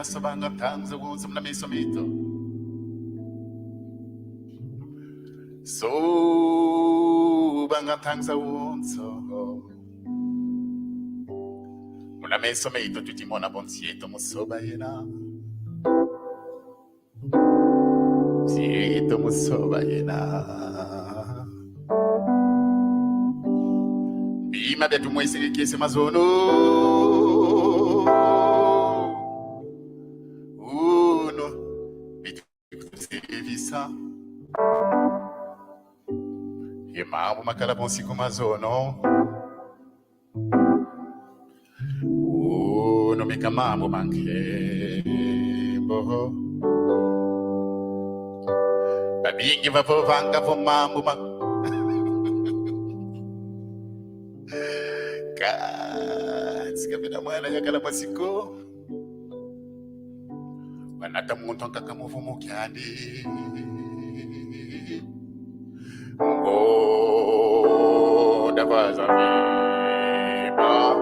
mina sabanga tanza wunza mna mesomito. So banga tanza wunza. Mna mesomito tutti mona bonsieto musoba yena. Sieto musoba yena. Bima de tu moise che se mazono. Uno bitu servisa. E mambo makala bonsi ku mazono. Uno meka mambo manche. Boho. Babingi va vanga vo mambo ma. Sikapenda mwana yakala masiko wanata muntu nkakamuvumu kyandi ngo davaza viba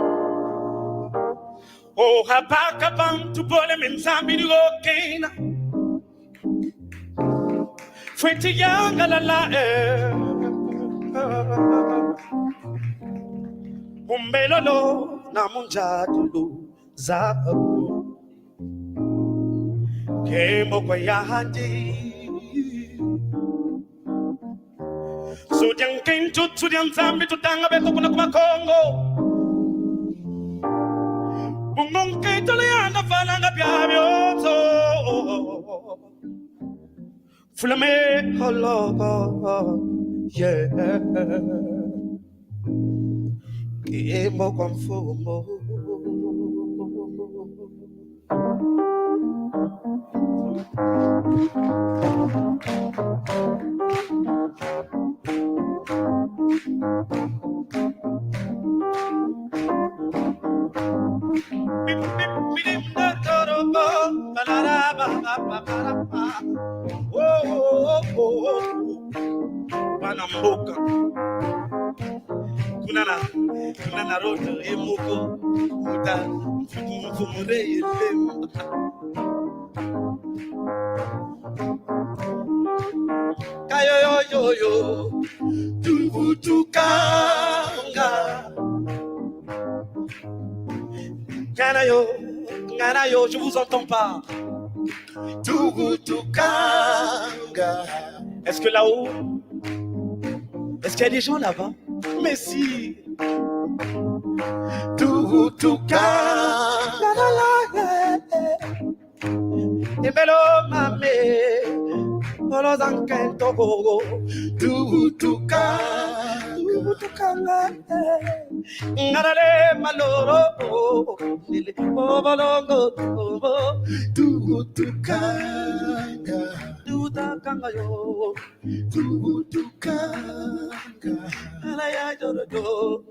Oh habaka bantu bole menzambi ngokena Fweti yanga la Umbelolo na munjadulu zako Kemo kwa yahadi Sudian kenju sudian zambi tutanga beto kuna kuma Congo Bumong keto le anda falanga piabiozo Fulame hologo yeah Kemo kwa mfumo Panamboka Kunana roto emuko Muta Mfumure yelem Kayo yo yo Tuvutukanga Canayo, je vous entends pas Tuvutukanga Est-ce que là-haut Est-ce qu'il y a des gens là-bas? Mais si Et bello mame Olo zankento gogo Tuvutukanga Ngarale maloro Nile obolongo Tuvutukanga Tuvutukanga yo Tuvutukanga Alaya jodo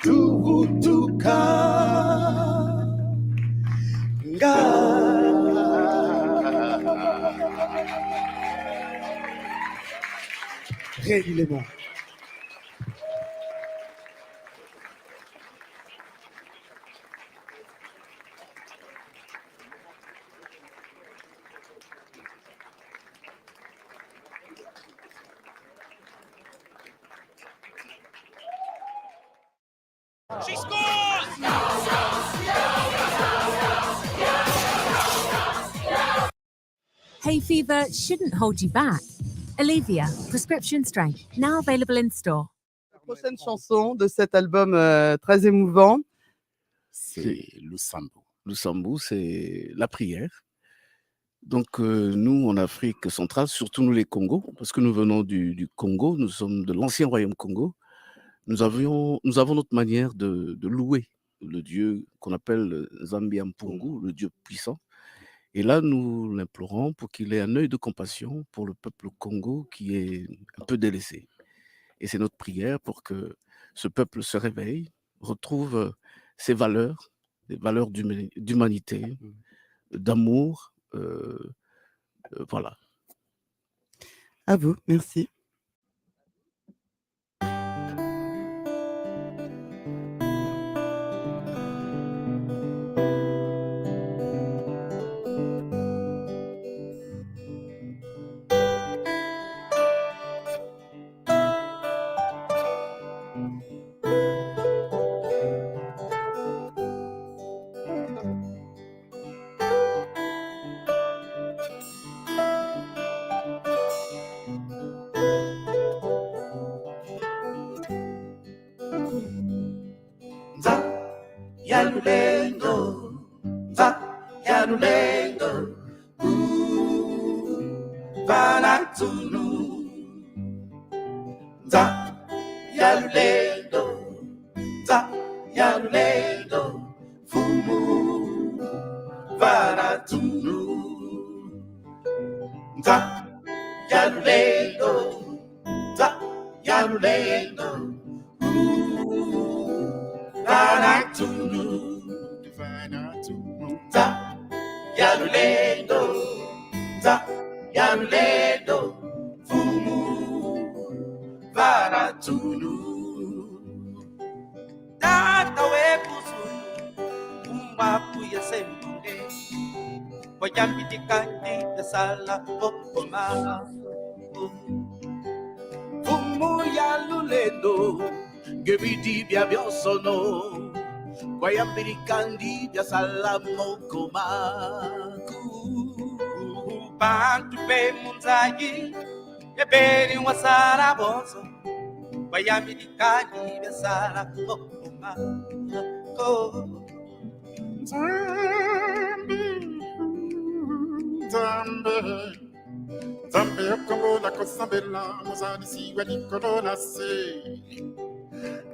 Tuvutukanga Régulièrement She scores! Hay fever shouldn't hold you back. Alivia, prescription strength, now available in store. La prochaine chanson de cet album très émouvant, c'est le sambo. Le sambo, c'est la prière. Donc, nous, en Afrique centrale, surtout nous les Congos, parce que nous venons du Congo, nous sommes de l'ancien royaume Congo, nous avons notre manière de louer le Dieu qu'on appelle Zambiampungu, le Dieu puissant. Et là, nous l'implorons pour qu'il ait un œil de compassion pour le peuple Congo qui est un peu délaissé. Et c'est notre prière pour que ce peuple se réveille, retrouve ses valeurs, des valeurs d'humanité, d'amour. Voilà. à vous, merci. Yalulendo, za, yalulendo, Vanatunu, za, yalulendo, za, yalulendo, fumu, Vanatunu, za, yalulendo, za, yalulendo, Vanatunu, za, yalulendo, za, yalulendo, fumu, Vanatunu, tata wekuzulu, umwapu yasembude, wayambidikandi yasala okomala, fumu yalulendo, gebidi bya byosono, wayambidikandi yasala mokomaku, bantu be munzayi, eberi wasara bozo, wayambidikandi yasala mokomaku. Zambe Congo la Kosambela, Mozadi si wadi Corona se.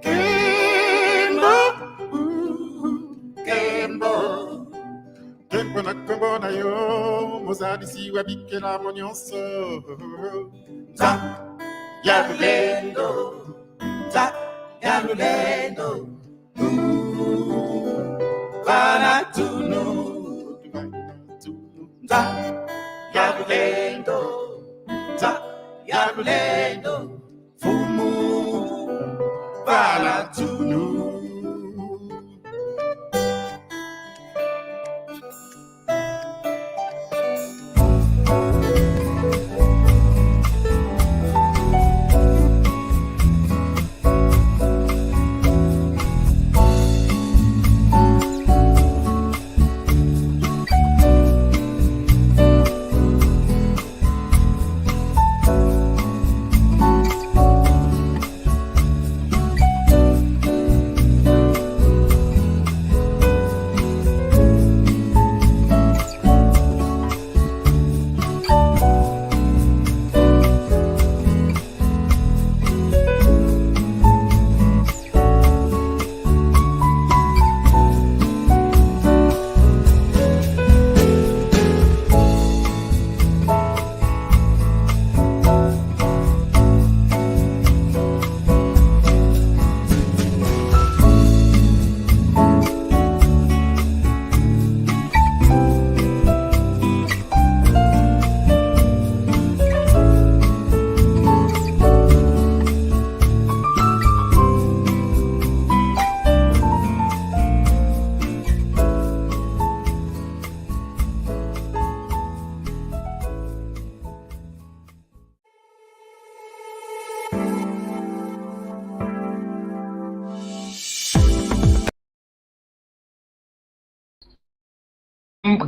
Kembo, Kembo, Kembo na Congo na yo, Mozadi si wadi Kela Monyoso. Za, yalulendo, za, yalulendo, Vanatunu, za, yalulendo, za, yalulendo, fumu, Vanatunu.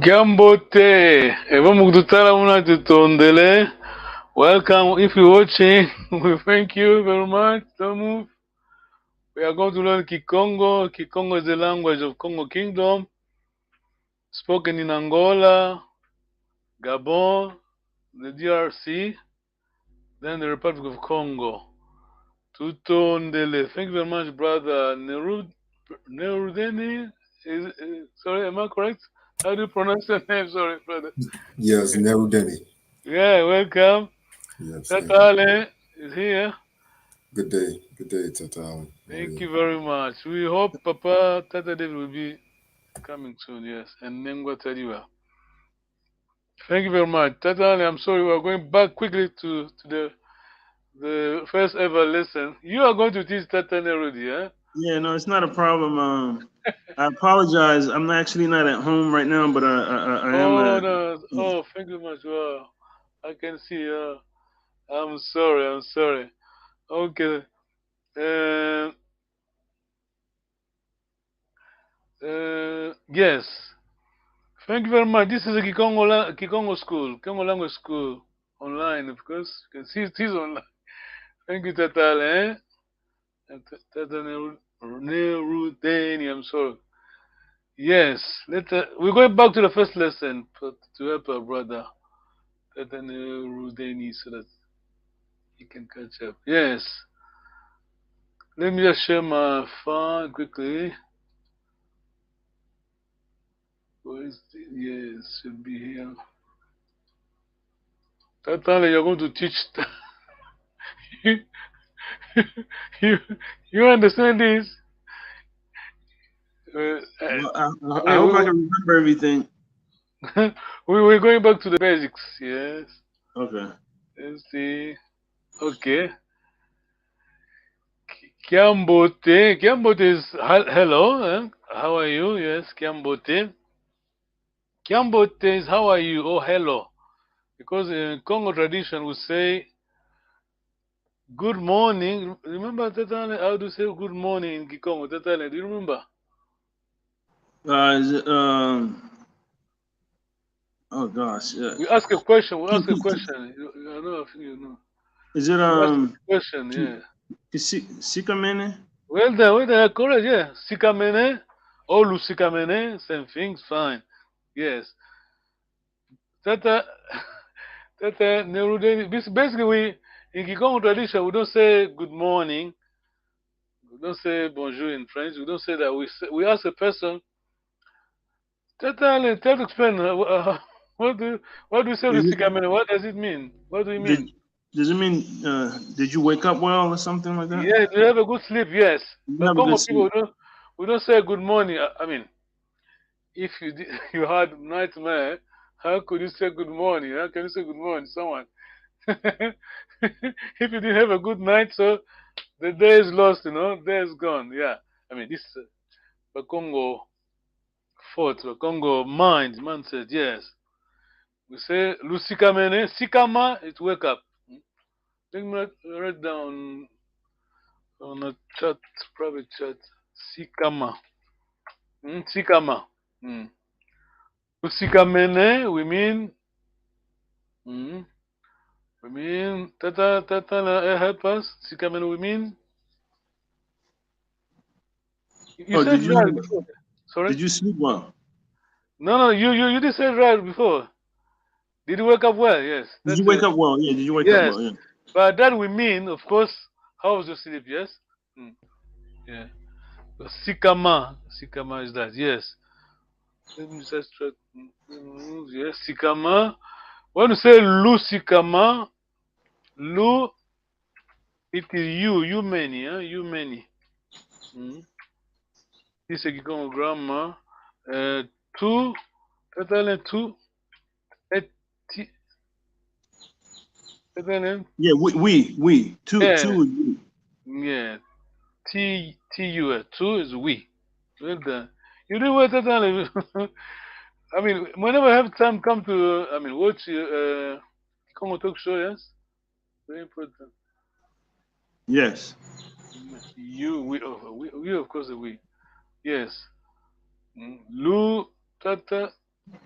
Gambote, Evamugdutala Munatutondele. Welcome. If you're watching, we thank you very much. Don't move. We are going to learn Kikongo. Kikongo is the language of Kongo Kingdom, spoken in Angola, Gabon, the DRC, then the Republic of Congo. Tutondele. Thank you very much, brother Nerudeni. Sorry, am I correct? How do you pronounce your name? Sorry, brother. Yes, Nerudeni. Yeah, welcome. Yes. Tatale is here. Good day, Tatale. Thank you very much. We hope Papa Tata David will be coming soon, yes. And Nengwa Tadiwa. Thank you very much. Tatale, I'm sorry, we are going back quickly to the first ever lesson. You are going to teach Tata Nerudi, huh? Yeah, no, it's not a problem. I apologize. I'm actually not at home right now, but I am. Oh, thank you much. Wow. I can see. I'm sorry. Okay. Yes. Thank you very much. This is a Kikongo school, Kikongo language school, online, of course. You can see it is online. Thank you, Tatale. Tata Nerudeni, I'm sorry. Yes. We're going back to the first lesson to help our brother Rudeni so that he can catch up. Yes. Let me just share my phone quickly. Where is it? Yes, should be here. Tatale, you're going to teach. you, you understand this? Well, I hope I can remember everything. We're going back to the basics. Yes. Okay. Let's see. Okay. Kiambote. Kiambote is hello. How are you? Yes, Kiambote. Kiambote is how are you or hello. Because in Congo tradition we say good morning. Remember Tatale, how do you say good morning in Kikongo? Tatale, do you remember? Is it, oh gosh. We ask a question. We ask a question. I know. I think you know. Is it We ask a question. Yeah. Sikamene? Well done. Correct. Yeah. Sikamene or Lusikamene, same things. Fine. Yes. Tata. Tata. Basically, we in Kikongo tradition we don't say good morning. We don't say bonjour in French. We don't say that. We ask a person. Tata, tell to explain. What do you say Lusikamene? What does it mean? What do you mean? Does it mean did you wake up well or something like that? Yeah, do you have a good sleep? Yes. You But have a Congo good people, sleep. we don't say good morning. I mean, if you had nightmare, how could you say good morning? How can you say good morning to someone? If you didn't have a good night, so the day is lost, the day is gone. Yeah. I mean, this the Congo thought, the Congo mind. Man said yes. We say Lusikamene, Sikama, it wake up. Let me write down on a chat, private chat. Sikama. Sikama. Sikamene, we mean, tata, help us. Sikamene, we mean, you Oh, said right before. Sorry? did you sleep well? No, you did say right before. Did you wake up well? Yes. Did you That's wake it. up well? Yeah, did you wake up Yes. well? Yeah. By that we mean, of course, how was your sleep? Yes? Yeah. But Sikama is that, yes. Let me just try. Yes, Sikama. When you say Lu Sikama, Lu, it is you many, you many. This is Kikongo grammar. Two, Tatalen two, T, Tatalen, Yeah, we. Two yeah, is we. yeah. T-U, two is we. Well done. You do what Tatalen. I mean, whenever I have time, come to, watch Kikongo talk show, yes? Very important. Yes. We, of course, we. Yes. Lou Tata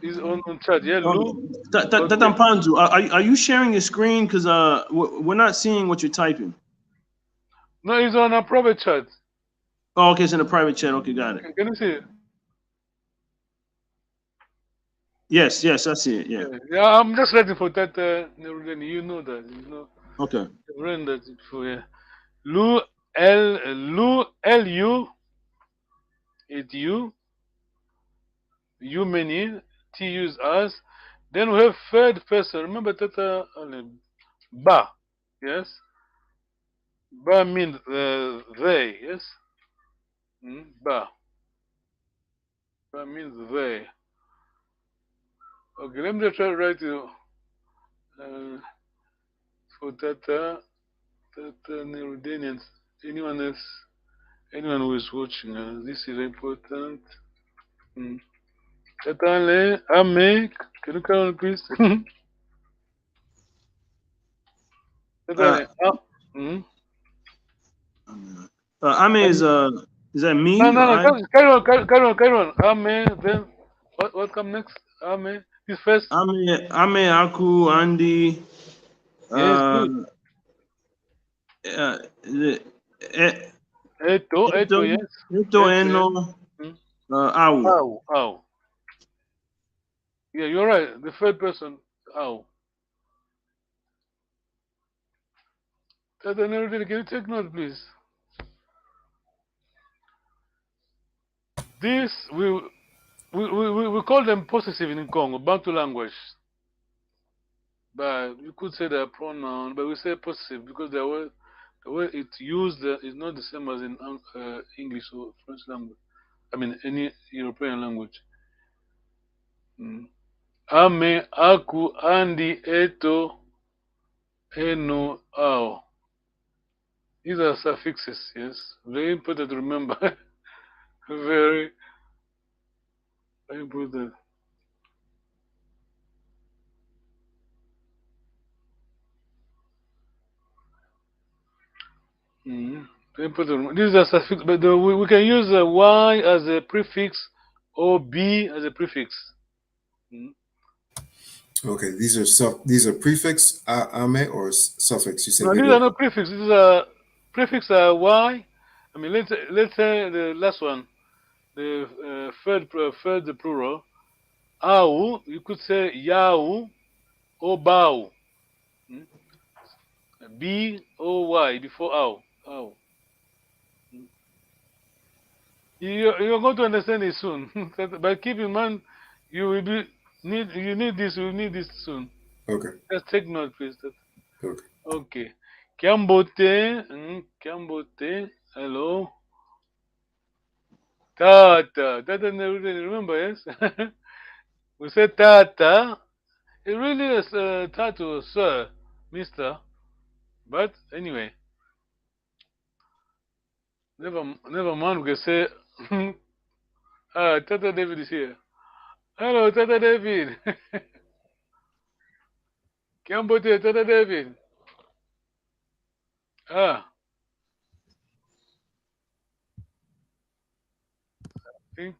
is on chat. Yeah, Lou. Okay. Tatampanzu, are you sharing your screen? Because we're not seeing what you're typing. No, he's on a private chat. Oh, okay, it's in a private chat. Okay, got it. Can you see it? Yes, I see it. Yeah. Yeah, I'm just ready for that. You know that. Okay. I've written that before. Yeah. Lou Lu, it's you. You many. T use us. Then we have third person. Remember that ba. Yes. Ba means they. Yes. Ba. Ba means they. Okay, let me just try to write you for Tata Nerudanians. Anyone else? Anyone who is watching? This is important. Tata Ame, can you come on, please? Tata Ame is that me or No, I? carry on. Ame, then what come next? Ame, this first. Ame, Aku, Andy. Yes, good. Is it Eto, Eto, yes. Eto, Eto, yes. Eno. Awu. Ow, ow. Yeah, you're right. The third person, ow. Tata Nerudin, can you take note, please? This we call them possessive in Congo, Bantu language. But you could say they're pronoun, but we say possessive because the way it's used is not the same as in English or French language. I mean, any European language. Ame, aku, andi, eto, eno, ao. These are suffixes, yes. Very important to remember. very, very important. Very important. These are suffixes, but we can use Y as a prefix or B as a prefix. Okay, these are prefix ame or suffix. You said No, these are not prefix. These are prefix are Y. I mean, let's say the last one, the third plural. Au, you could say yau or bao. B O Y before au. Au. You're going to understand it soon. But keep in mind, you need this soon. Okay. Just take note, please. Okay. Okay. Kiambote, Kiambote, hello. Tata, Tata never remember, yes? We said Tata. It really is Tatu, sir, Mister. But anyway, never mind. We can say, Tata David is here. Hello, Tata David. Kiambote, Tata David. Think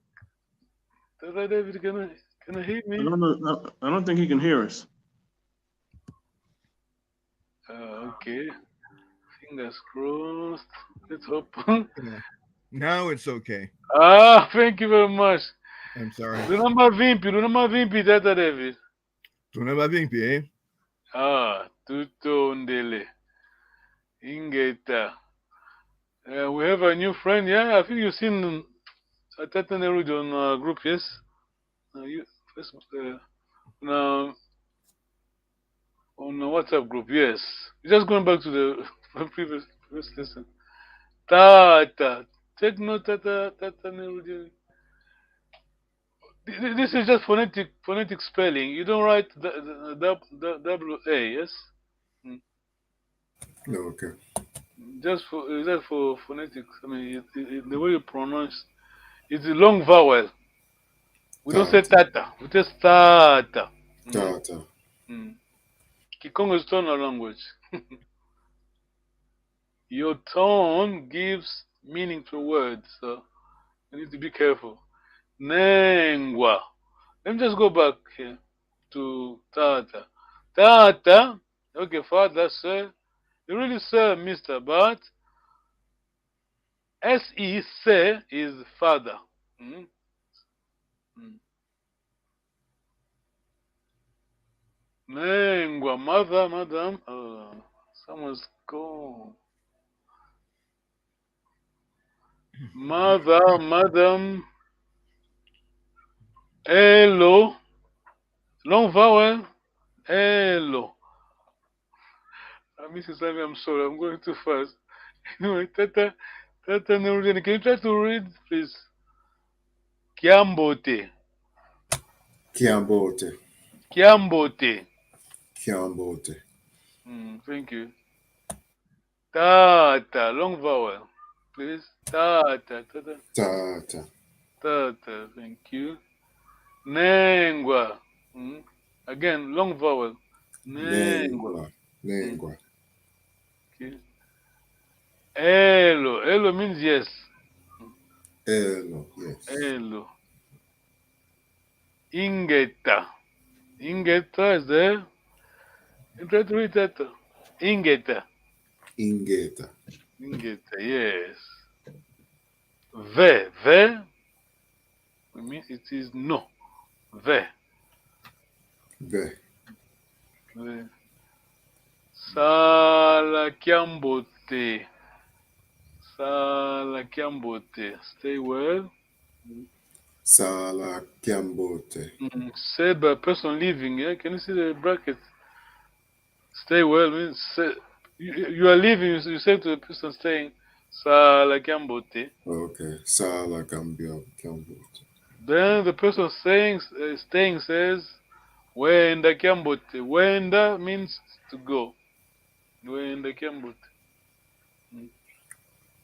Tata David can I hear me? I don't think he can hear us. Okay. Fingers crossed. Let's hope. Yeah. Now it's okay. Thank you very much. I'm sorry. Lunamba vimpi, Tata David. Tunamba vimpi, eh? Tuto ndele. Ingeta. We have a new friend, yeah? I think you've seen Tata Neruda on group, yes? On a WhatsApp group, yes. Just going back to the previous lesson. Tata. Take note, Tata Neruda. This is just phonetic spelling. You don't write the W-A, yes? No, okay. Just for phonetics. I mean, the way you pronounce it's a long vowel. We don't say tata. We say tata. Tata. Kikongo is tonal language. Your tone gives meaning to words, so you need to be careful. Nengwa. Let me just go back here to Tata. Tata, okay, father, sir. You really sir, mister, but S-E, say, is father. Nengwa, mother, madam. Someone's gone. Mother, madam. Hello. Long vowel. Hello. Mrs. Ivy, I'm sorry, I'm going too fast. Anyway, Tata Nerudeni, can you try to read, please? Kiambote. Kiambote. Kiambote. Kiambote. Thank you. Tata, long vowel, please. Tata. Tata. Tata, thank you. Nengwa. Again, long vowel. Nengwa. Nengwa. Okay. Elo. Elo means yes. Elo, yes. Elo. Ingeta. Ingeta is there. You try to read that. Ingeta. Ingeta. Ingeta, yes. Ve. it is no. Ve. Ve. Ve. Salakiambote. Salakiambote. Stay well. Salakiambote. Said by a person leaving, yeah? Can you see the bracket? Stay well means you are leaving, you say to the person staying, Salakiambote. Okay. Salakiambote. Then the person staying says, Wenda Kiambote. Wenda means to go. Wenda Kiambote.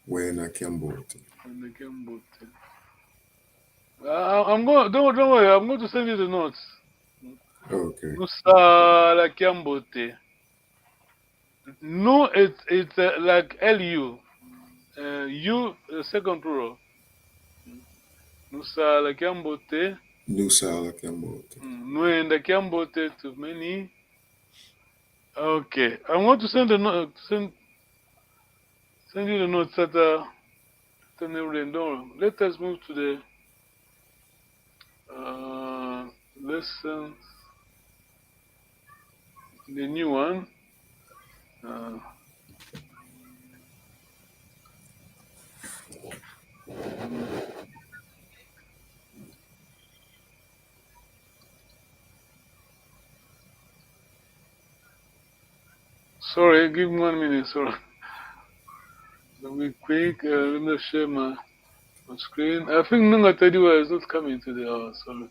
Wenda Kiambote. Wenda Kiambote. I'm going. Don't worry. I'm going to send you the notes. Okay. Nusala Kiambote. No, it's like LU. U second plural. Nusala Kiambote. Nusala Kiambote. Nwenda Kiambote to many. Okay, I want to send the note. Send you the notes that don't. Let us move to the lessons. The new one. Sorry, give me 1 minute. Sorry. Let me quick. Let me share my screen. I think Nunga Tediwa is not coming today. Oh, sorry.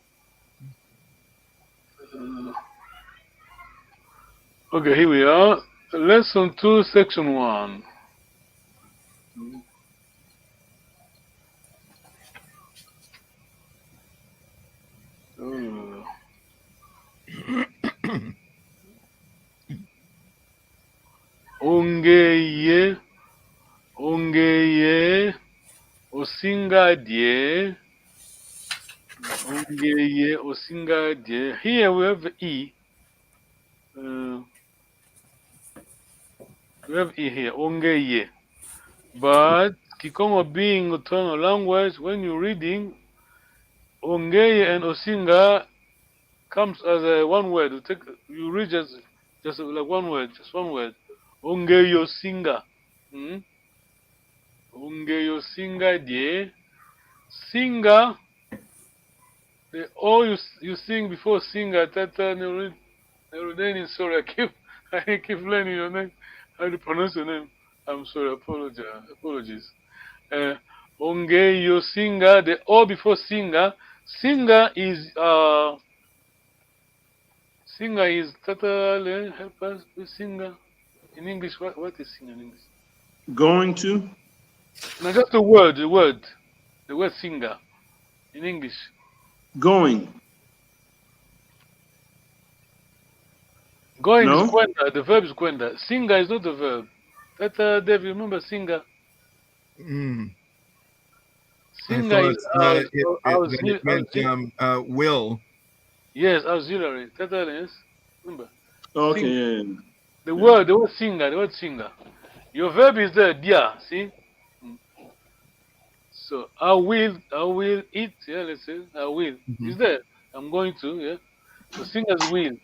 Okay, here we are. Lesson 2, section 1. Ongeye, osingadie. Ongeye, osingadie. Here we have E. We have E here, ongeye. But Kikongo being a tonal language, when you're reading, ongeye and osinga comes as a one word. You read just like one word, just one word. Ongeye osinga. Ongeye osinga die. Singa. All you sing before singer. Tata Nerudeni. Sorry, I keep learning your name. How to pronounce your name? I'm sorry. Apologies. Ongeye osinga. The O before singer. Singer is Tata. Help us with singer. In English, what is singer in English? Going to? No, just the word singer in English. Going. Going No? is kwenda, the verb is kwenda. Singer is not the verb. Dave, you remember singer? Singer is it meant will. Yes, auxiliary. Yes. Remember? Okay, singer. yeah. The word singer. Your verb is there, dia, see? So I will eat, yeah, let's say, I will. Is there? I'm going to, yeah. So singers will.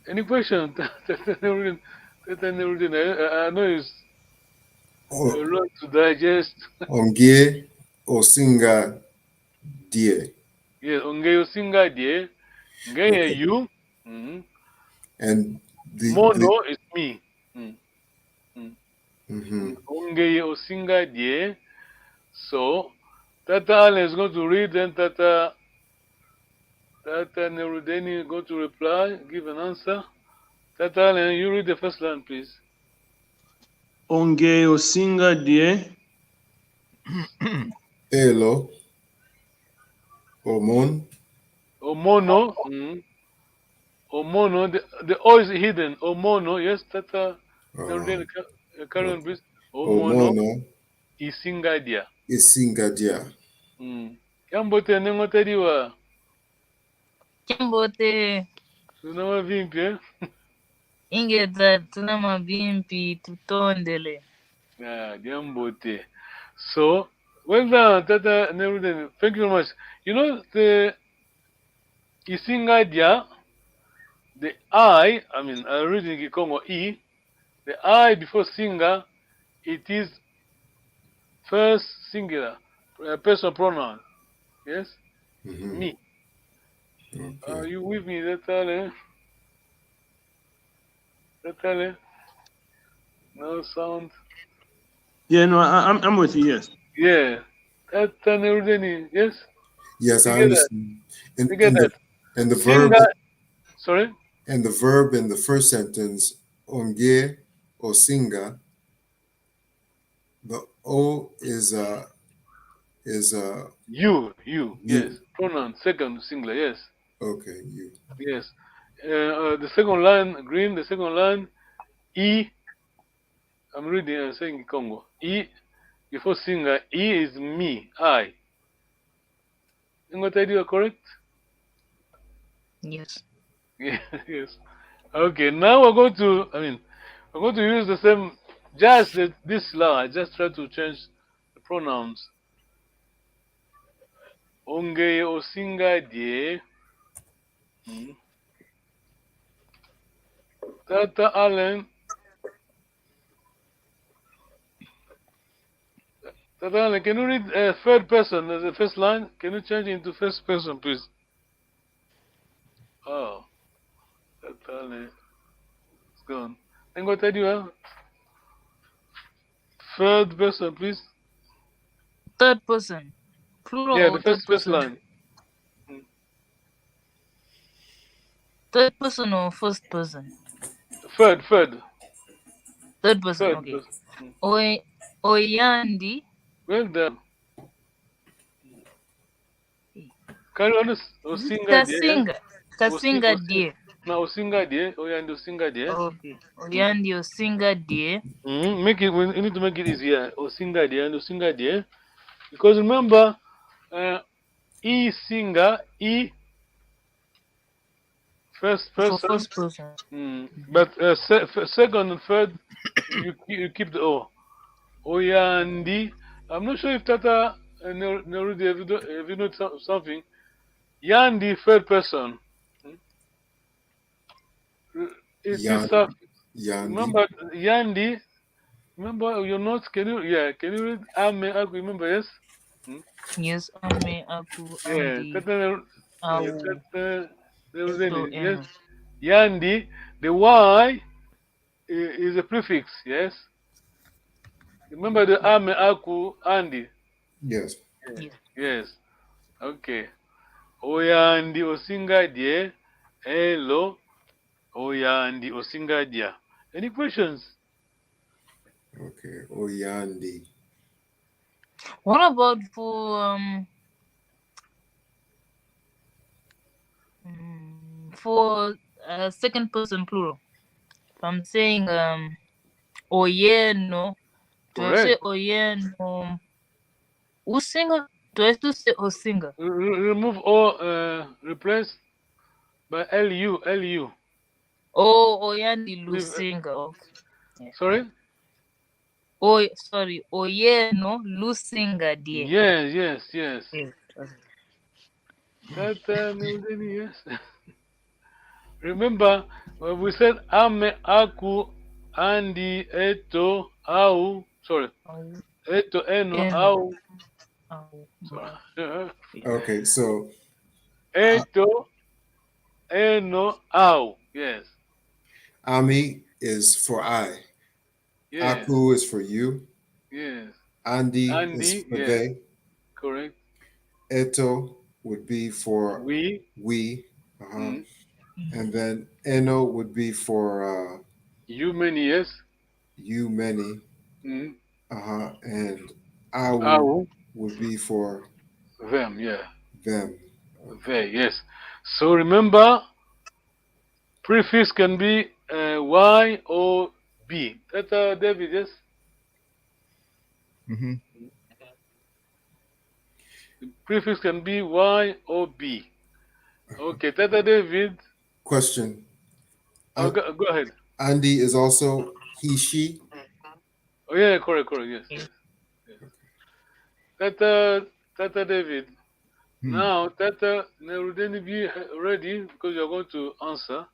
Any question? I know it's a lot to digest. Onge osinga die. Yes, onge osinga die. Nge you. And Mono is me. Onge osinga die. So Tata Allen is going to read, then Tata Nerudeni is going to reply, give an answer. Tata Allen, you read the first line, please. Onge osinga die. Elo. Omon. Omono. Omono. The O is hidden. Omono. Yes, Tata Nerudeni, carry on, please. Omono. Isingadia. Isingadia. Kiambote nengoteriwa. Kiambote. Tunama vimpi, Ingeza tunama vimpi tutondele. Yeah, Kiambote. So, Well done, Tata Neruden. Thank you very much. You know, the Isingadia, the I mean, I read in Kikongo E, the I before singer, it is first singular, personal pronoun. Yes? Me. Are you with me, Tata? Tata? No sound. Yeah, no, I'm with you. Yes. Yeah. Tata Neruden, yes? Yes, You I get that? understand. You get that? And the verb. Singer, sorry? And the verb in the first sentence, onge or singa, the O is You, yes. Pronoun, second singular, yes. Okay, you. Yes. The second line, green, the second line, E. I'm reading, I'm saying Congo. E, before singer, E is me, I. What I do correct? Yes. Yes. Okay, now we're going to use the same, just this law. I just try to change the pronouns. Onge o singa die. Tata Allen. Tata Allen, can you read third person, the first line? Can you change into first person, please? Oh, Tata Allen. It's gone. And what I do, third person, please. Third person. Plural Yeah, or the third first person? line. Third person or first person? Third. Third person, Third okay. person. Oyandi. Well done. Can you understand? Kasinga. Kasinga dear. No, Osinga dear. Oyandi Osinga dear. Okay. Oyandi Osinga dear. Make it. You need to make it easier. Osinga dear and Osinga dear. Because remember, E singer, E first person. For first person. But second and third, you keep the O. Oyandi. I'm not sure if Tata Nerudi, if you know something. Yandi, third person. It is Yandi. remember Yandi. Remember your notes? Can you read Ame Aku? Remember, yes? Yes, Ame Aku Andi. Yes. Yandi. The Y is a prefix, yes? Remember the Ame Aku Andi? Yes. Yes. Okay. Oyandi Osinga Die. Hello. Oyandi Osinga Dia. Any questions? Okay. Oyandi. What about for second person plural? If I'm saying oyeno, do I say oyeno usinga? Do I still say osinga? Remove or replace by lu. Oh, oyandi lusinga. Okay. Sorry? Oh, sorry. Oyeno lusinga die. Yes. Okay. Yes. Remember, we said ame aku andi eto au. Sorry. Eto eno au. Okay, so eto eno au. Yes. Ami is for I. Yes. Aku is for you. Yes. Andi is for they. Correct. Eto would be for we. And then Eno would be for you many, yes. You many. And Awu Awu would be for them, yeah. Them. They, yes. So remember, prefix can be Y or B. That's David, yes? The prefix can be Y or B. Okay, Tata David. Question. Go ahead. Andy is also he, she. Oh, yeah, correct, yes. Tata David. Hmm. Now, Tata Nerudeni, be ready because you're going to answer.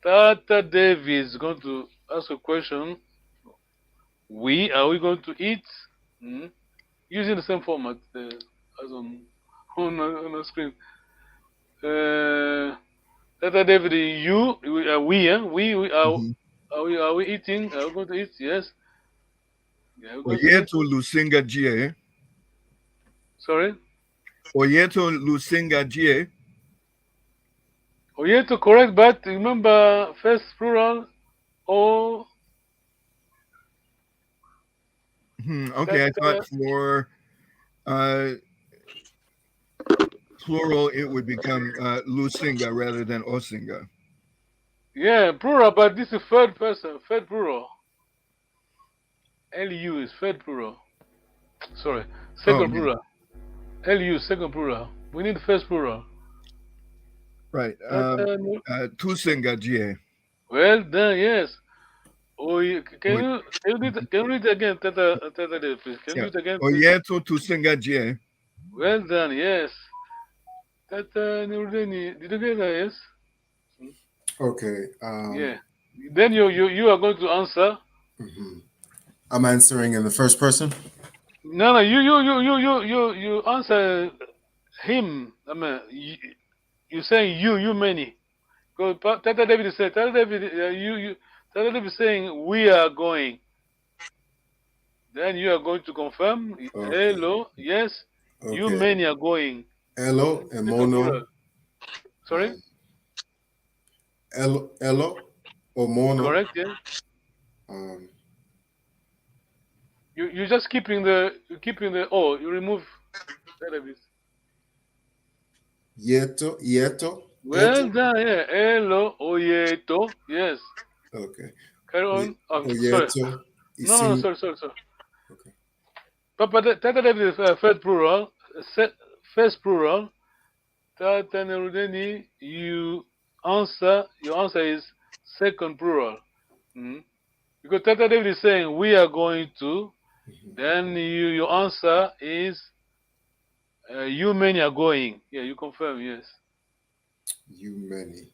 Tata David is going to ask a question. Are we going to eat? Hmm? Using the same format as on the screen. Tata David, we Mhm. are we eating? Are we going to eat? Yes. Yeah, we're going to eat. Oyeto Lusinga Jie. Sorry. Oyeto Lusinga Jie. Oh, yeah, to correct, but remember first plural or Okay, I thought for plural it would become Lusinga rather than Osinga. yeah, plural, but this is third person, third plural. LU is third plural. Sorry, Oh, second plural. LU second plural. We need first plural. right. Tusinga Jie. Well done, yes. Oh, can you read it again, Tata Dave, please? Can you Yeah. read it again, please? Oyeto Tusinga Jie. Well done, yes. Tata Nurudeni, did you get that? Yes. Okay. Yeah. Then you are going to answer. I'm answering in the first person. No, you answer him. I mean, you saying you many. Because Tata David said, Tata David, Tata David is saying we are going. Then you are going to confirm. Okay. Hello, yes, you Okay. many are going. Elo and Mono. Sorry. Elo or Mono. Correct. Yeah. You just keeping the you remove Tata David. Yeto. Well done. Yeah. Hello, oyeto. Yes. Okay. Carry on. Sorry. Oyeto. No, sorry. Okay. But Tata David is first plural. First plural. Tata Nerudeni, your answer is second plural. Because Tata David is saying we are going to. Then your answer is you many are going. Yeah, you confirm. Yes. You many.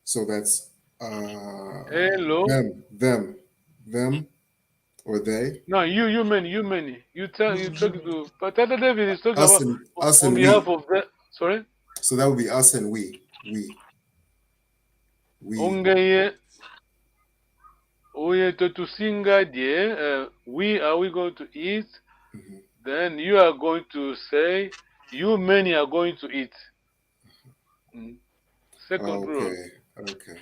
So that's Hello. them, or they. No, you many. You talking to. But Tata David is talking Us about and us on and behalf we. of the. Sorry. So that would be us and we. Ongeye. Oye to singa die. We are we going to eat? Then you are going to say you many are going to eat. Second plural. Okay.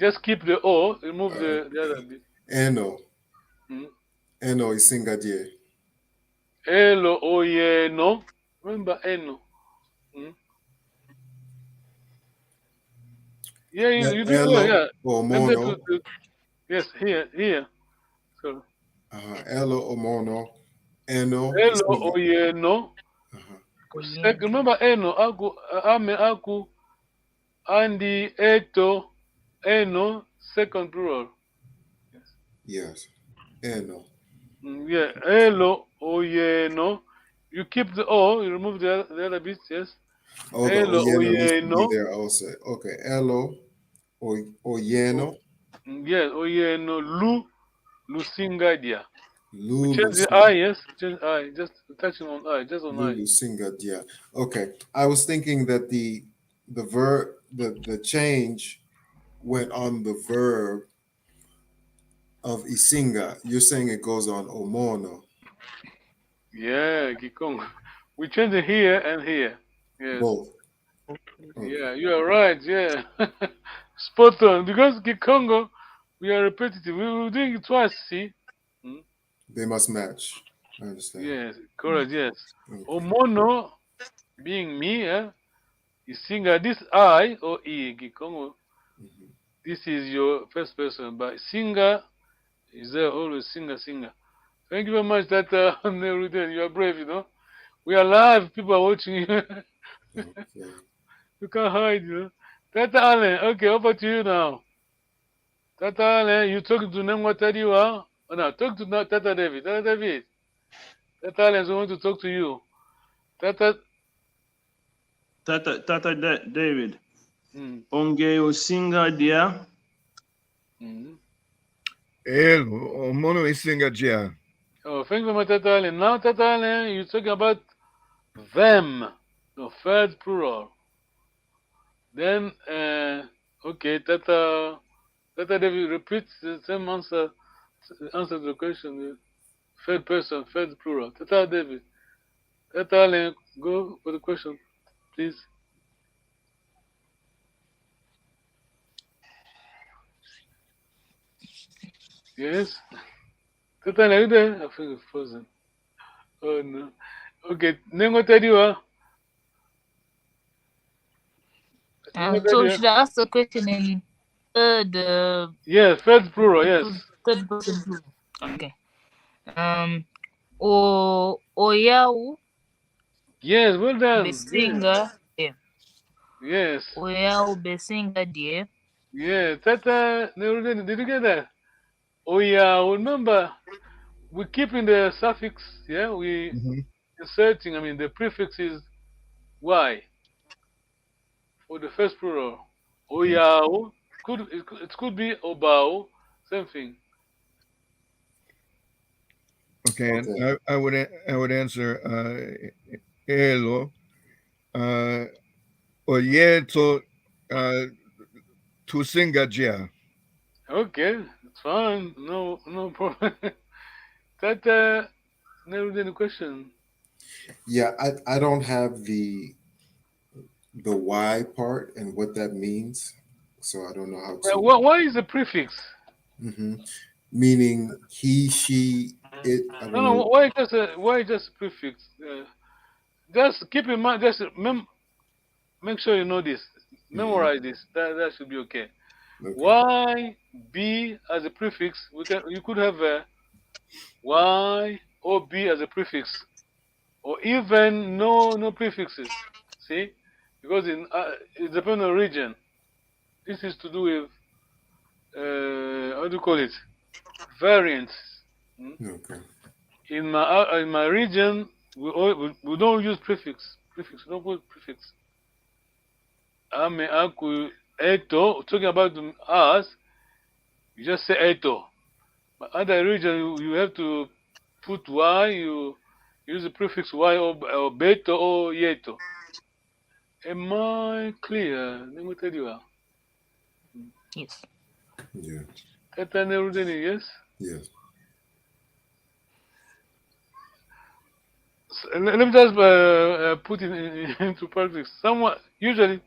Just keep the O, remove the other bit. Eno. Eno is singadie. Elo oye no. Remember eno. Yeah, you do well, yeah. Or mono. Yes, here. So. Elo or mono. Eno. Elo oye no. Remember eno, aku, ame aku, andi eto, eno, second plural. Yes. Eno. Yeah, elo, oye, no. You keep the O, you remove the other bits, yes. Oh, the Elo, oyeno needs oye, to be no. there also. Okay. Elo. Oyeno. Yes, oye, no. Lusingadia. Lu. We change the I, yes. Change I, just touching on I, just on I. Lusingadia. Okay. I was thinking that the verb, the change went on the verb of Isinga. You're saying it goes on Omono. Yeah, Kikongo. We change it here and here. Yes. Both. Yeah, you are right. Yeah. Spot on. Because Kikongo, we are repetitive. We were doing it twice, see? They must match. I understand. Yes, correct, yes. Okay. Omono, being me, Isinga, this I or E, Kikongo, this is your first person, but Singa is there always singer. Thank you very much, that Neruden, you are brave, you know. We are live, people are watching you. You can't hide, you know. Tata Allen, okay, over to you now. Tata Allen, you talking to Nemwa Tadiwa? Oh, no, talk to Tata David. Tata David, Tata Aliens, we want to talk to you. Tata David. Mm. Onge Osinga dia. Mono Isinga Jia. Oh, thank you very much, Tata Alien. Now, Tata Alien, you're talking about them, the third plural. Then, okay, Tata David repeats the same answer to the question. Third person, third plural. Tata David. Tata Allen, go for the question, please. Yes? Tata Allen, are you there? I think it's frozen. Oh no. Okay, Nengo Tediwa. So should I ask the question in third? Yes, third plural. Yes. Third person plural. Okay. Oyau. Yes, well done. Besinga. Yeah. Yes. Oyau Besinga dear. Yeah, Tata Neruden, did you get that? Oh yeah, remember we keep in the suffix, yeah, we inserting, I mean the prefix is Y for the first plural. Oyao it could be obao, same thing. Okay, and I would answer elo oyeto tusinga jia. Okay, it's fine. No problem. Tata never did a question. Yeah, I don't have the Y part and what that means, so I don't know how to. Why is a prefix? Meaning he, she, it. I don't know. Why just a prefix? Just keep in mind. Just make sure you know this. Memorize this. That should be okay. Y, B as a prefix. You could have a Y or B as a prefix, or even no prefixes. See, because it depends on region. This is to do with how do you call it? Variants. Okay. In my region, we don't use prefix. We don't put prefix. Ame aku eto. Talking about us, you just say eto. But other region, you have to put y. You use the prefix y or beto or yeto. Am I clear? Let me tell you. Yes. Yeah. Yes. Yes. So, let me just put it into practice. Usually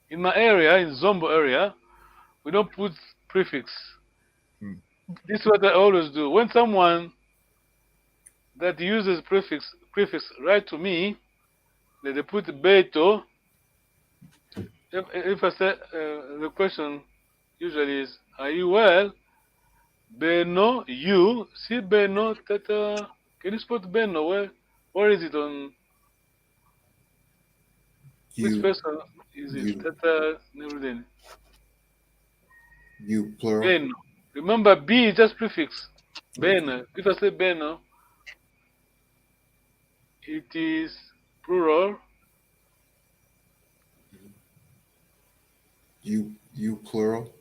in my area, in Zombo area, we don't put prefix. This is what I always do. When someone that uses prefix write to me, they put beto. If I say the question usually is, "Are you well?" Beno, you see Beno. Tata, can you spot Beno? Where is it on? Which person is it? Tata Neruden. You plural. Beno. Remember, B is just prefix. Beno. If I say Beno, it is plural. You plural.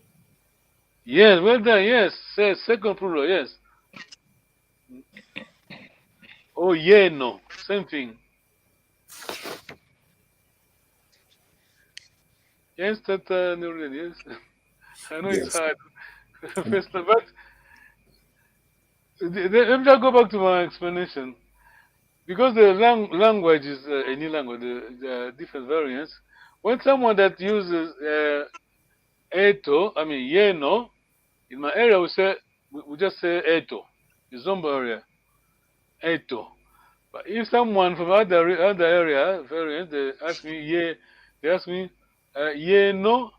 Yes, well done. Yes, say second plural. Yes. Oh yeah, no, same thing. Yes, Tata Neruden. Yes, I know it's hard. First, but let me just go back to my explanation. Because the language is any language, the different variants. When someone that uses eto, I mean yeno, in my area we just say eto. The Zombo area, eto. But if someone from other area variant, they ask me yeno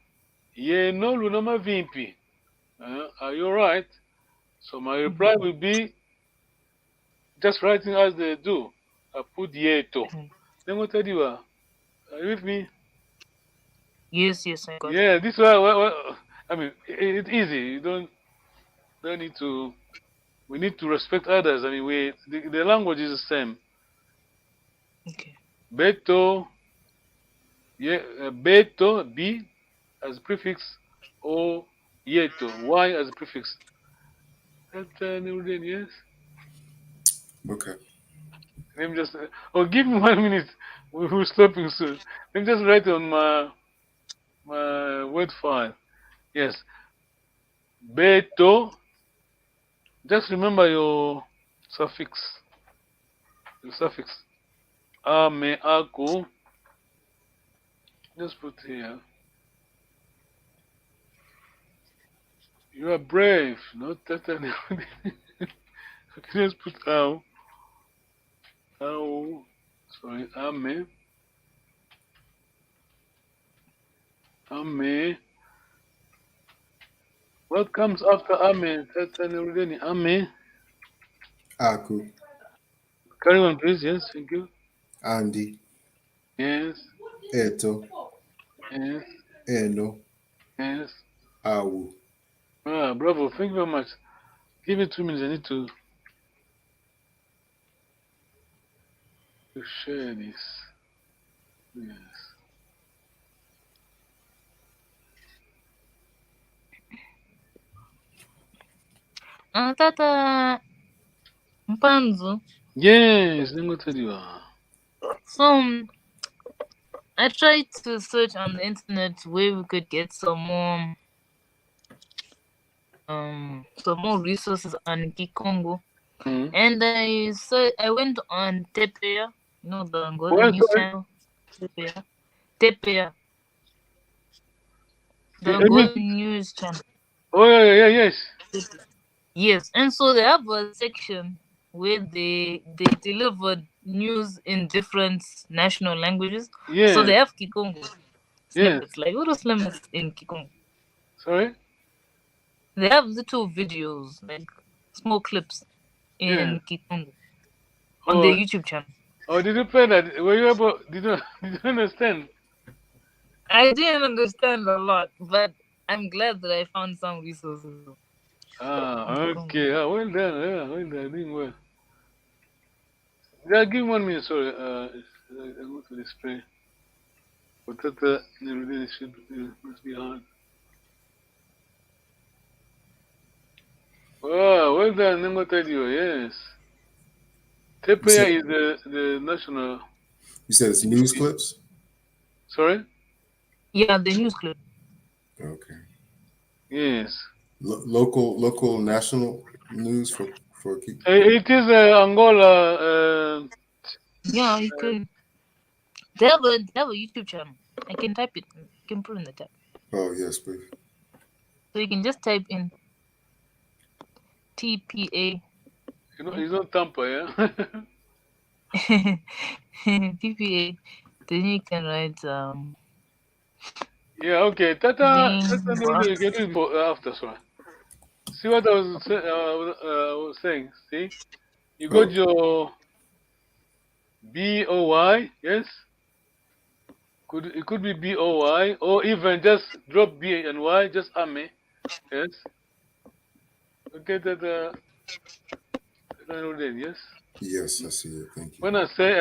lunama vimpi. Are you alright? So my reply will be just writing as they do. I put yeto. Then what tell you? Are you with me? Yes, I got it. Yeah, this is why I mean, it's easy. You don't need to we need to respect others. I mean, the language is the same. Okay. Beto, beto, B as prefix, or yeto, Y as prefix. That's yes. Okay. Let me just, give me 1 minute. We're stopping soon. Let me just write on my word file. Yes. Beto. Just remember your suffix. Your suffix. Ame, ako. Just put here. You are brave, not that. Okay, just put how. Sorry, ame. Ame. What comes after ame? Ame. Aku. Carry on, please. Yes, thank you. Andy. Yes. Eto. Yes. Eno. Yes. Awu. Bravo. Thank you very much. Give me 2 minutes. I need to share this. Yes. Tata Mpanzu. Yes, let me tell you. So I tried to search on the internet where we could get some more resources on Kikongo. And I went on Tepea, the Angola news channel. Tepea. The Angola news channel. Oh yeah, yes. Yes, and so they have a section where they deliver news in different national languages. Yeah. So they have Kikongo snippets, Yes. like little snippets in Kikongo. Sorry? They have little videos, like small clips in Kikongo on their YouTube channel. Oh, did you play that? Were you able? Did you understand? I didn't understand a lot, but I'm glad that I found some resources. Okay. Well done. Yeah, well done. Doing well. Yeah, give me 1 minute. Sorry. I go to display. But that really must be hard. Oh, well done. Let me tell you. Yes. Tepea is the national. You said it's news clips? Sorry? Yeah, the news clip. Okay. Yes. Local, national news for It is Angola. Yeah, you can. They have a YouTube channel. I can type it. I can put it in the tab. Oh yes, please. So you can just type in TPA. It's not Tampa, yeah. TPA. Then you can write Yeah, okay. Tata get it after, sorry. See what I was saying? See, you got your BOY, yes. It could be BOY, or even just drop B and Y, just AME, yes. Okay, Tata. Yes. Yes, I see it. Thank you. When I say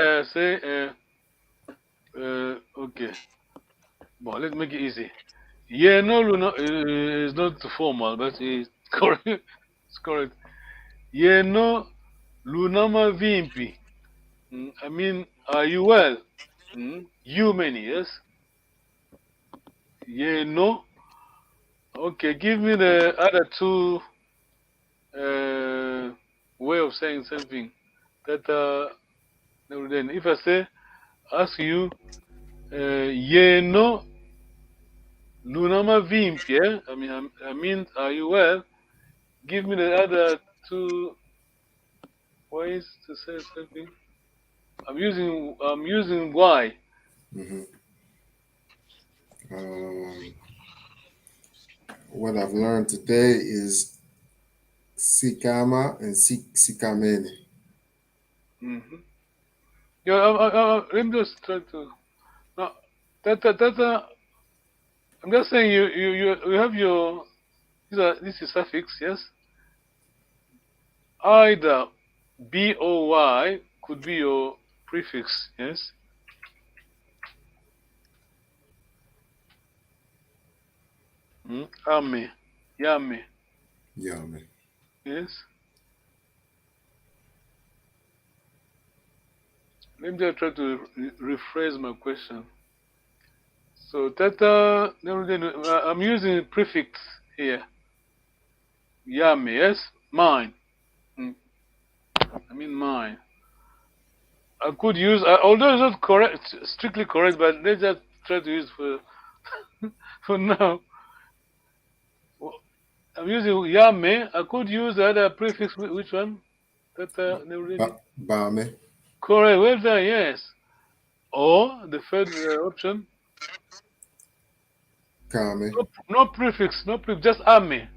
okay. Well, let's make it easy. Yeah, no, Luna is not formal, but it's correct. It's correct. Yeah, no, Lunama Vimpi. I mean, are you well? You many, yes? Yeah, no. Okay, give me the other two way of saying something. That then if I say, ask you, yeah, no, Lunama Vimpi, yeah? I mean, are you well? Give me the other two ways to say something. I'm using Y. What I've learned today is Sikama and Sikamene. Yeah, let me just try to. No, I'm just saying you have your. This is suffix, yes. either B or Y could be your prefix, yes? Ame, yame, Yame. yes? Let me just try to rephrase my question. So, Tata, I'm using a prefix here. Yame, yes? Mine. I mean mine. I could use, although it's not correct, strictly correct, but let's just try to use for for now. I'm using yame. I could use the other prefix. Which one? Bame. Correct. Well done. Yes. Or the third option. Kame. No prefix. No prefix. Just ame.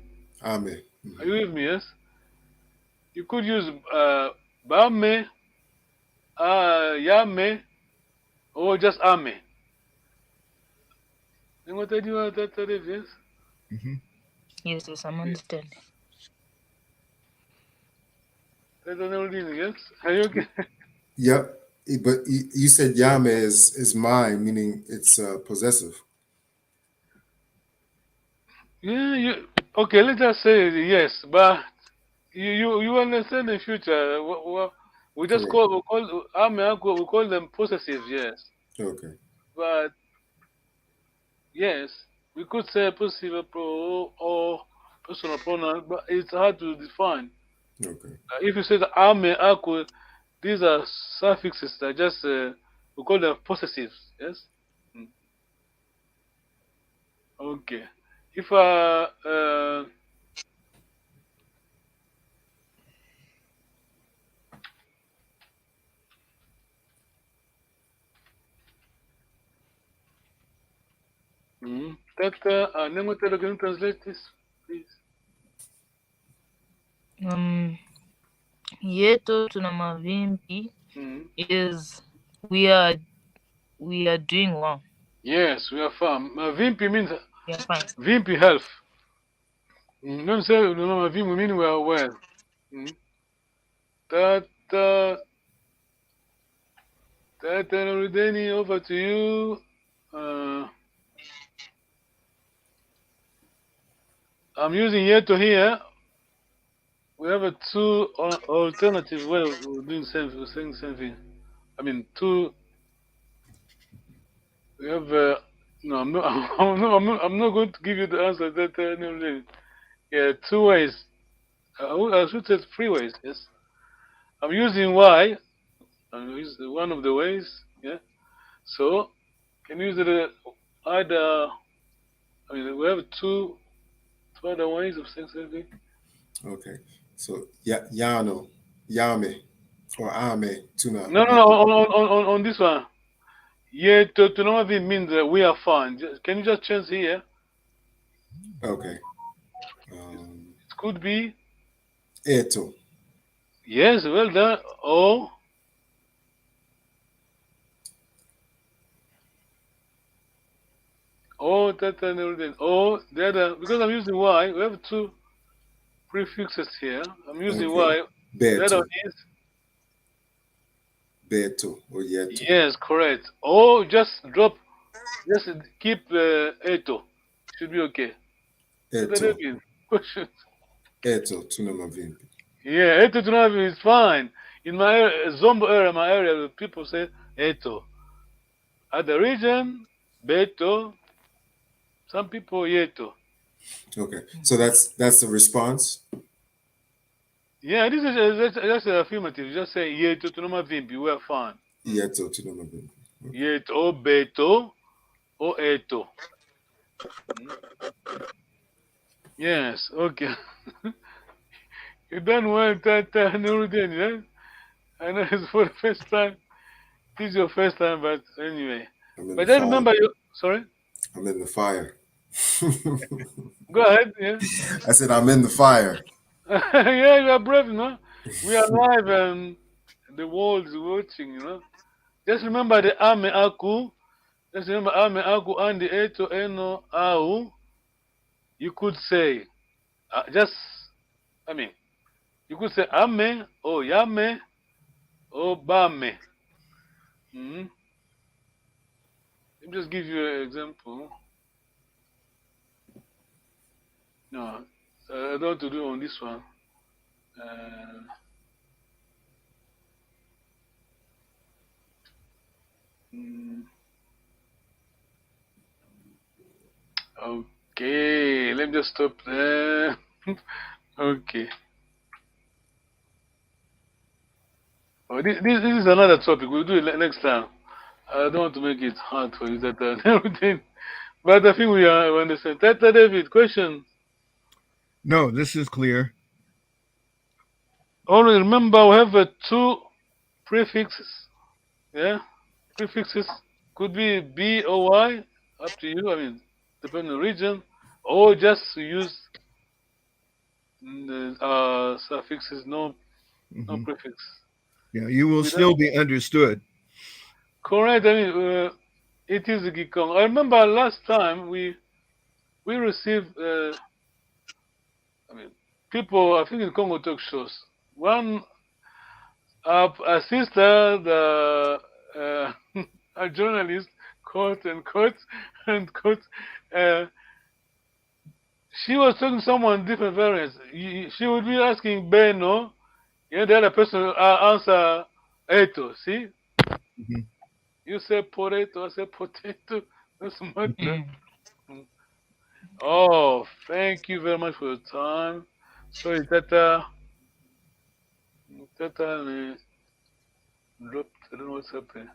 Ame. Are you with me? Yes. You could use bame, yame, or just ame. And what did you want that yes? Yes, yes, I'm understanding. Yes. Are you okay? Yep. But you said yame is mine, meaning it's possessive. Yeah. Okay. Let's just say yes, but you understand the future. We just Correct. we call them possessive. Yes. Okay. But yes, we could say possessive or personal pronoun, but it's hard to define. Okay. If you say the ame, aku, these are suffixes that just we call them possessives. Yes. Okay. If Nemotelo, can you translate this, please? Yeto tunamavimbi is we are doing well. Yes, we are fine. Vimpi means We are fine. Vimpi health. Don't say no, Vimpi mean we are well. Tata Rudeni, over to you. I'm using Yeto here. We have a two alternative way of doing saying the same thing. I mean, two. We have no. I'm not. I'm not going to give you the answer. That yeah, two ways. I should say three ways. Yes. I'm using Y. I'm using one of the ways. Yeah. So can use it either. I mean, we have two other ways of saying something. Okay. So Yano, Yame, or Ame, Tuna. No. On this one. Yeah, to know what it means we are fine. Can you just change here? Okay. It could be. Eto. Yes, well done. Oh. Oh, that and everything. Oh, the other, because I'm using Y, we have two prefixes here. I'm using Y. The other Beto. one is. Beto or Yeto. Yes, correct. Oh, just drop. Just keep Eto. Should be okay. Eto. Question. Eto, Tunamavimbi. Yeah, Eto Tunamavimbi is fine. In my Zombo area, my area, people say Eto. At the region, Beto. Some people Yeto. Okay, so that's the response. Yeah, this is just affirmative. Just say Yeto Tunamavimbi. We are fine. Yeto Tunamavimbi. Yeto, Beto, or Eto. Yes, okay. You done well, Tata Nurudin, yeah? I know it's for the first time. This is your first time, but anyway. But then remember you. Sorry? I'm in the fire. Go ahead, yeah. I said I'm in the fire. Yeah, you are brave, no? We are live and the world is watching, you know. Just remember the Ame Aku. Just remember Ame Aku and the Eto Eno Au. You could say, You could say ame, or yame, or bame. Let me just give you an example. No, I don't want to do on this one. Okay, let me just stop there. Okay. Oh, this is another topic. We'll do it next time. I don't want to make it hard for you that everything. But I think we understand. Tata David, question? No, this is clear. Only remember we have 2 prefixes. Yeah? Prefixes could be B or Y, up to you. I mean, depending on the region. Or just use suffixes, no prefix. Yeah, you will still be understood. Correct. I mean, it is a Kikongo. I remember last time we received, people, I think in Congo talk shows. One, a sister, a journalist, quote and quote, she was talking to someone different variants. She would be asking Beno, the other person answer Eto, see? You say potato, I say potato. That's matter. Oh, thank you very much for your time. Sorry, Tata dropped. I don't know what's happening.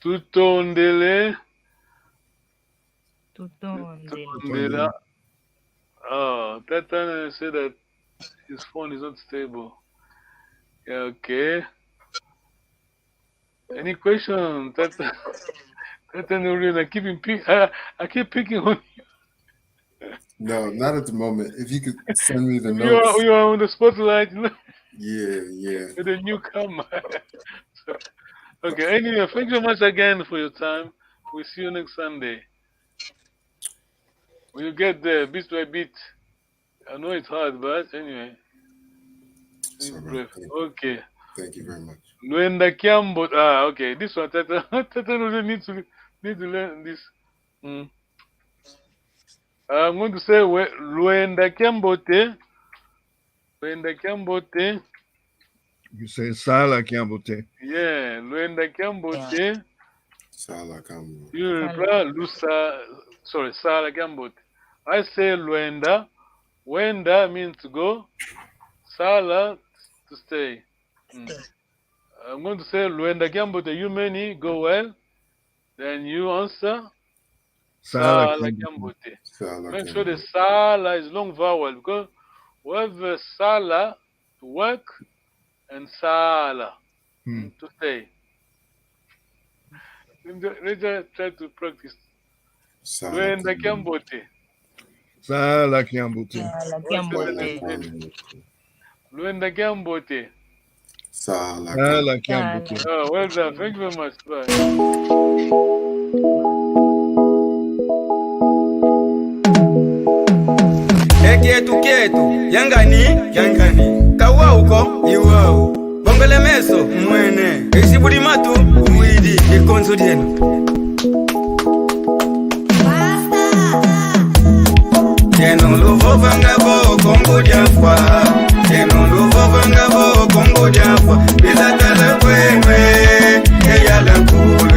Tutondele. Oh, Tata said that his phone is not stable. Yeah, okay. Any question, Tata? I keep picking on you. No, not at the moment. If you could send me the notes. You are on the spotlight. Yeah. With a newcomer. Okay, anyway, thank you so much again for your time. We'll see you next Sunday. When you get there, bit by bit. I know it's hard, but anyway. Okay. Thank you very much. Luenda Kiambo. Okay. This one, Tata really need to learn this. I'm going to say Luenda Kiambote. Luenda Kiambote. You say Sala Kiambote. Yeah, Luenda Kiambote. Sala Kiambote. You reply Sala Kiambote. I say Luenda. Wenda means to go. Sala to stay. I'm going to say Luenda Kiambote. You many go well. Then you answer Sala Kiambote. Make sure the Sala is long vowel because we have Sala to work and Sala to stay. Let's just try to practice. Luenda Kiambote. Sala Kiambote. Luenda Kiambote. Sala Kiambote. Oh, well done. Thank you very much. Bye. Kietu yangani kawa uko iwao bongole meso mwene isibudi matu mwidi ikonzo dienu Yeno luvo vangabo Congo diafwa Yeno luvo vangabo Congo diafwa Bila tala kwewe Eyala kulu